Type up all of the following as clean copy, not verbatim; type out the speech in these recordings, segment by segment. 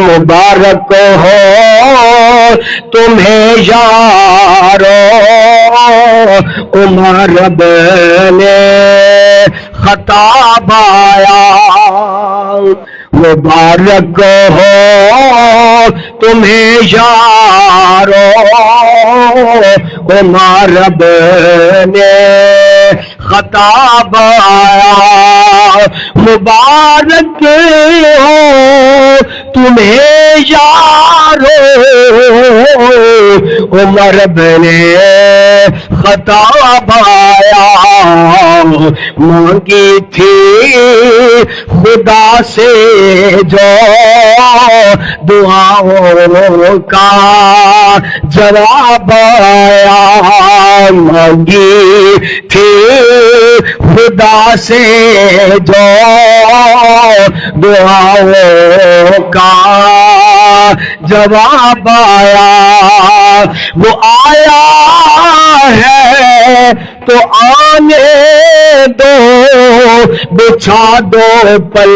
مبارک ہو تمہیں یارو، عمر بن خطاب آیا، مبارک ہو تمہیں یارو، عمر بن خطاب آیا، مبارک ہو تمہیں یارو، عمر بن خطاب آیا، مانگی تھی خدا سے جو دعاؤں کا جواب آیا، مانگی تھی خدا سے جو دعاؤں کا جواب آیا، وہ آیا ہے تو آنے دو، بچھا دو پل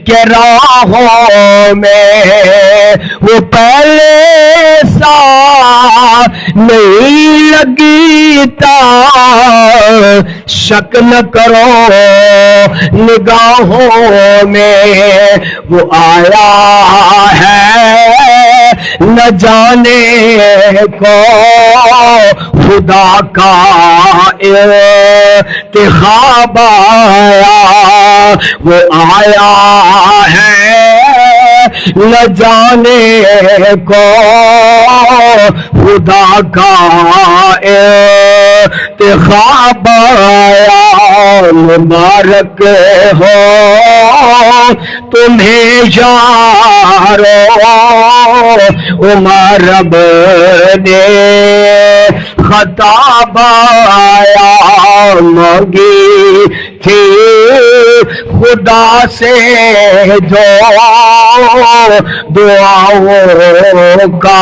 کے راہوں میں، وہ پہلے سا نہیں لگیتا، شک نہ کرو نگاہوں میں، وہ آیا ہے نہ جانے کو خدا کا انتخاب آیا، وہ آیا ہے نہ جانے کو خدا کا انتخاب آیا، مبارک ہو تمہیں یارو، عمر بن خطاب آیا، مانگی تھی خدا سے جو دعاؤں کا